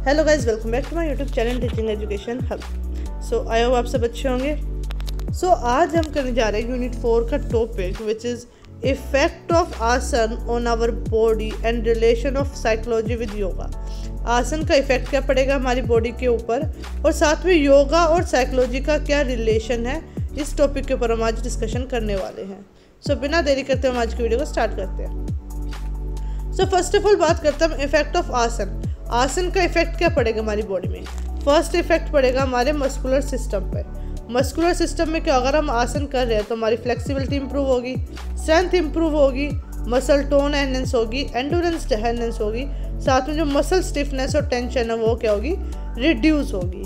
Hello guys, welcome back to my YouTube channel teaching education hub. So I hope आप सब अच्छे होंगे। सो आज हम करने जा रहे हैं यूनिट 4 का topic which is effect of asana on our body and relation of psychology with yoga. आसन का इफेक्ट क्या पड़ेगा हमारी बॉडी के ऊपर और साथ में योगा और साइकोलॉजी का क्या रिलेशन है, इस टॉपिक के ऊपर हम आज डिस्कशन करने वाले हैं। सो बिना देरी करते हम आज की वीडियो को स्टार्ट करते हैं। सो फर्स्ट ऑफ ऑल बात करते हैं इफेक्ट ऑफ आसन। आसन का इफेक्ट क्या पड़ेगा हमारी बॉडी में। फर्स्ट इफेक्ट पड़ेगा हमारे मस्कुलर सिस्टम पर। मस्कुलर सिस्टम में क्या, अगर हम आसन कर रहे हैं तो हमारी फ्लेक्सिबिलिटी इंप्रूव होगी, स्ट्रेंथ इंप्रूव होगी, मसल टोन एनहेंस होगी, एंडोरेंस एनहेंस होगी, साथ में जो मसल स्टिफनेस और टेंशन है वो क्या होगी, रिड्यूस होगी।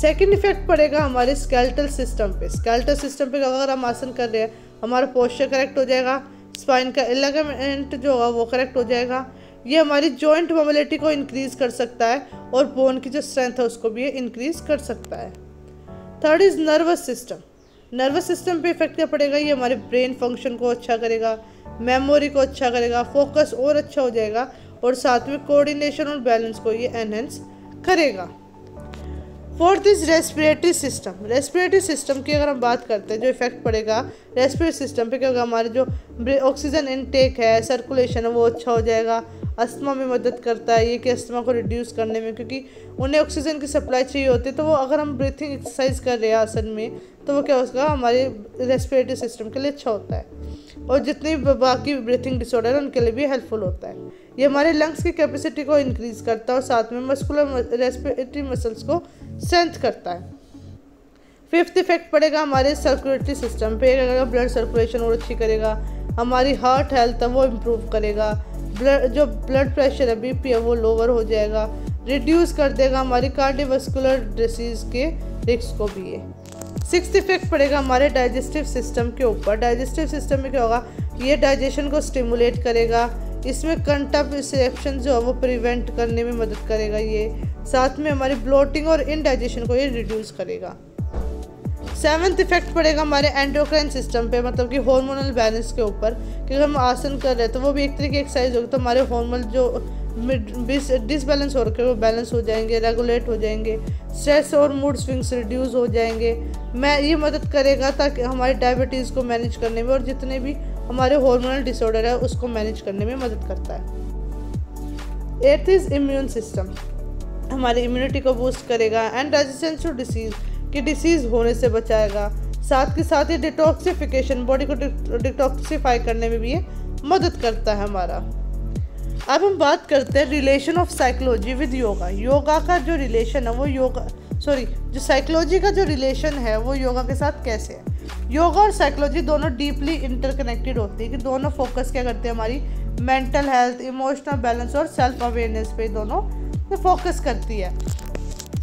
सेकेंड इफेक्ट पड़ेगा हमारे स्केलेटल सिस्टम पे। स्केलेटल सिस्टम पे अगर हम आसन कर रहे हैं हमारा पोस्चर करेक्ट हो जाएगा, स्पाइन का एलिगमेंट जो होगा वो करेक्ट हो जाएगा। ये हमारी जॉइंट मोबिलिटी को इंक्रीज़ कर सकता है और बोन की जो स्ट्रेंथ है उसको भी ये इंक्रीज़ कर सकता है। Third is nervous system. Nervous system पे इफेक्ट क्या पड़ेगा, ये हमारे ब्रेन फंक्शन को अच्छा करेगा, मेमोरी को अच्छा करेगा, फोकस और अच्छा हो जाएगा और साथ में कोऑर्डिनेशन और बैलेंस को ये एनहेंस करेगा। Fourth is respiratory system. Respiratory system की अगर हम बात करते हैं जो इफेक्ट पड़ेगा रेस्पिरेटरी सिस्टम पे, क्या होगा, हमारे जो ऑक्सीजन इनटेक है, सर्कुलेशन है वो अच्छा हो जाएगा। अस्थमा में मदद करता है ये कि अस्थमा को रिड्यूस करने में, क्योंकि उन्हें ऑक्सीजन की सप्लाई चाहिए होती है, तो वो अगर हम ब्रीथिंग एक्सरसाइज कर रहे हैं आसन में तो वो क्या होगा, हमारे रेस्पिरेटरी सिस्टम के लिए अच्छा होता है और जितनी बाकी ब्रीथिंग डिसऑर्डर है उनके लिए भी हेल्पफुल होता है। ये हमारे लंग्स की कैपेसिटी को इंक्रीज़ करता है और साथ में मस्कुलर रेस्पिरेटरी मसल्स को स्ट्रेंथ करता है। फिफ्थ इफेक्ट पड़ेगा हमारे सर्कुलेटरी सिस्टम पे। अगर ब्लड सर्कुलेशन और अच्छी करेगा, हमारी हार्ट हेल्थ है वो इम्प्रूव करेगा, जो ब्लड प्रेशर है बीपी है वो लोअर हो जाएगा, रिड्यूस कर देगा हमारी कार्डियोवास्कुलर डिसीज़ के रिस्क को भी। ये सिक्स्थ इफेक्ट पड़ेगा हमारे डाइजेस्टिव सिस्टम के ऊपर। डाइजेस्टिव सिस्टम में क्या होगा, ये डाइजेशन को स्टिमुलेट करेगा, इसमें कंटाप्सेप्शन जो है वो प्रिवेंट करने में मदद करेगा ये, साथ में हमारी ब्लोटिंग और इनडाइजेशन को ये रिड्यूस करेगा। सेवन्थ इफेक्ट पड़ेगा हमारे एंडोक्राइन सिस्टम पे, मतलब कि हार्मोनल बैलेंस के ऊपर, कि अगर हम आसन कर रहे हैं तो वो भी एक तरीके की एक्सरसाइज होगी तो हमारे हार्मोन जो डिसबैलेंस हो रखे वो बैलेंस हो जाएंगे, रेगुलेट हो जाएंगे, स्ट्रेस और मूड स्विंग्स रिड्यूस हो जाएंगे। ये मदद करेगा ताकि हमारी डायबिटीज़ को मैनेज करने में और जितने भी हमारे हार्मोनल डिसऑर्डर है उसको मैनेज करने में मदद करता है। Eighth is immune system. हमारी इम्यूनिटी को बूस्ट करेगा एंड रेजिस्टेंस टू डिसीज़ कि डिसीज़ होने से बचाएगा। साथ के साथ ही डिटॉक्सिफिकेशन, बॉडी को डिटॉक्सिफाई करने में भी ये मदद करता है हमारा। अब हम बात करते हैं relation of psychology with yoga. Yoga का जो रिलेशन है वो जो साइकोलॉजी का जो रिलेशन है वो योगा के साथ कैसे है। योगा और साइकोलॉजी दोनों डीपली इंटरकनेक्टेड होती है कि दोनों फोकस क्या करते हैं, हमारी मेंटल हेल्थ, इमोशनल बैलेंस और सेल्फ अवेयरनेस पे दोनों फोकस करती है।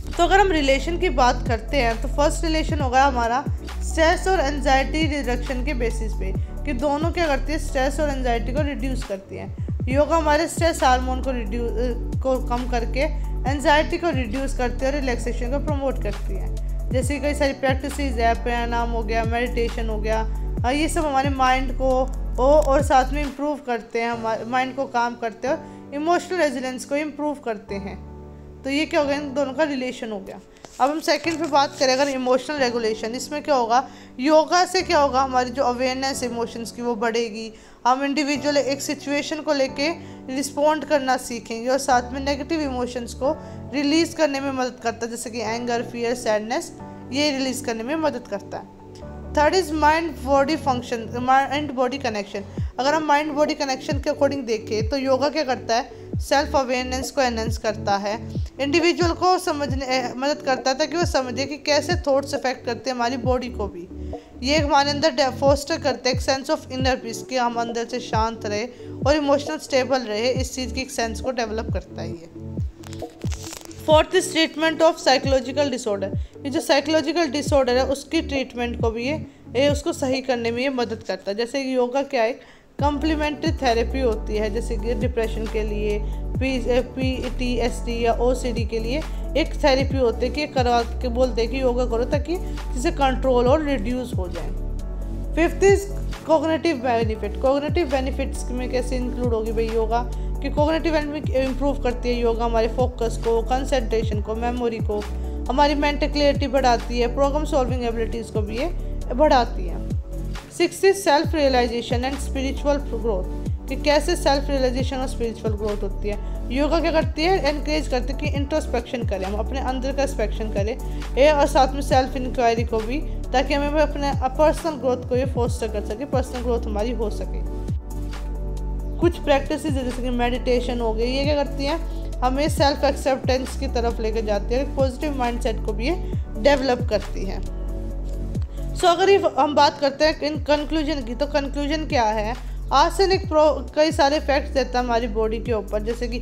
तो अगर हम रिलेशन की बात करते हैं तो फर्स्ट रिलेशन होगा हमारा स्ट्रेस और एंजाइटी रिडक्शन के बेसिस पे, कि दोनों क्या करती है, स्ट्रेस और एंजाइटी को रिड्यूस करती हैं। योगा हमारे स्ट्रेस हार्मोन को कम करके एंजाइटी को रिड्यूस करती है और रिलैक्सेशन को प्रमोट करती है। जैसे कई सारी प्रैक्टिसेस है, प्राणायाम हो गया, मेडिटेशन हो गया, ये सब हमारे माइंड को और साथ में इम्प्रूव करते हैं, हमारे माइंड को काम करते हैं और इमोशनल रेजिलेंस को इम्प्रूव करते हैं। तो ये क्या हो गया, इन दोनों का रिलेशन हो गया। अब हम सेकंड पे बात करें अगर इमोशनल रेगुलेशन, इसमें क्या होगा, योगा से क्या होगा, हमारी जो अवेयरनेस इमोशंस की वो बढ़ेगी। हम इंडिविजुअल एक सिचुएशन को लेके रिस्पॉन्ड करना सीखेंगे और साथ में नेगेटिव इमोशंस को रिलीज़ करने में मदद करता है, जैसे कि एंगर, फियर, सैडनेस, ये रिलीज़ करने में मदद करता है। Third is mind body function, mind body connection. अगर हम माइंड बॉडी कनेक्शन के अकॉर्डिंग देखें तो योगा क्या करता है, सेल्फ अवेयरनेस को एनहेंस करता है, इंडिविजुअल को समझने मदद करता है ताकि वो समझे कि कैसे थॉट्स अफेक्ट करते हैं हमारी बॉडी को भी। ये हमारे अंदर फोस्टर करते हैं एक सेंस ऑफ इनर पीस, कि हम अंदर से शांत रहे और इमोशनल स्टेबल रहे, इस चीज़ की एक सेंस को डेवलप करता है ये। Fourth is treatment of psychological disorder. ये जो साइकोलॉजिकल डिसऑर्डर है उसकी ट्रीटमेंट को भी ये उसको सही करने में ये मदद करता है। जैसे योगा क्या है, कम्प्लीमेंट्री थेरेपी होती है, जैसे कि डिप्रेशन के लिए, PTSD या OCD के लिए एक थेरेपी होती है कि करवा के बोलते हैं कि योगा करो ताकि जिसे कंट्रोल और रिड्यूस हो जाए। फिफ्थ इज कोग्निटिव बेनिफिट्स में कैसे इंक्लूड होगी भाई योगा, कि कोग्निटिव इम्प्रूव करती है योगा हमारे फोकस को, कंसंट्रेशन को, मेमोरी को, हमारी मेंटल क्लियरिटी बढ़ाती है, प्रॉब्लम सॉल्विंग एबिलिटीज़ को भी ये बढ़ाती है। 6 is self realisation and spiritual growth, कि कैसे सेल्फ रियलाइजेशन और स्पिरिचुअल ग्रोथ होती है। योगा क्या करती है, एनकरेज करती है कि इंट्रोस्पेक्शन करें, हम अपने अंदर का इंस्पेक्शन करें और साथ में सेल्फ इंक्वायरी को भी, ताकि हमें अपने पर्सनल ग्रोथ को ये फोस्टर कर सके, पर्सनल ग्रोथ हमारी हो सके। कुछ प्रैक्टिस जैसे कि मेडिटेशन हो गई, ये क्या करती है, हमें सेल्फ एक्सेप्टेंस की तरफ लेकर जाती है, पॉजिटिव माइंडसेट को भी ये डेवलप करती है। सो अगर ये हम बात करते हैं इन कंक्लूजन की, तो कंक्लूजन क्या है, आसन एक कई सारे इफेक्ट्स देता है हमारी बॉडी के ऊपर, जैसे कि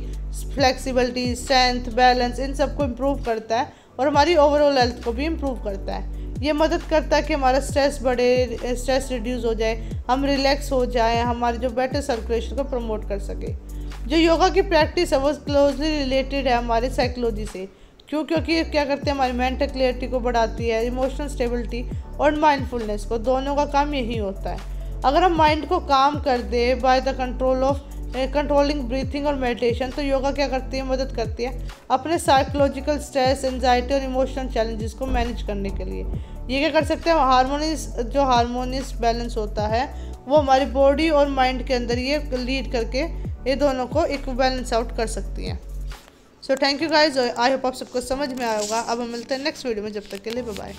फ्लेक्सिबिलिटी, स्ट्रेंथ, बैलेंस, इन सबको इम्प्रूव करता है और हमारी ओवरऑल हेल्थ को भी इम्प्रूव करता है। ये मदद करता है कि हमारा स्ट्रेस बढ़े, स्ट्रेस रिड्यूस हो जाए, हम रिलैक्स हो जाए, हमारे जो बेटर सर्कुलेशन को प्रमोट कर सके। जो योगा की प्रैक्टिस है वो क्लोजली रिलेटेड है हमारे साइकोलॉजी से, क्योंकि ये क्या करते हैं, हमारी मेंटल क्लियरिटी को बढ़ाती है, इमोशनल स्टेबिलिटी और माइंडफुलनेस को, दोनों का काम यही होता है। अगर हम माइंड को काम कर दे बाय द कंट्रोलिंग ब्रीथिंग और मेडिटेशन, तो योगा क्या करती है, मदद करती है अपने साइकोलॉजिकल स्ट्रेस, एंजाइटी और इमोशनल चैलेंजेस को मैनेज करने के लिए। ये क्या कर सकते हैं, हार्मोनियस बैलेंस होता है वो हमारी बॉडी और माइंड के अंदर ये लीड करके ये दोनों को एक बैलेंस आउट कर सकती हैं। So thank you guys, I hope आप सबको समझ में आया होगा। अब हम मिलते हैं नेक्स्ट वीडियो में, जब तक के लिए बाय बाय।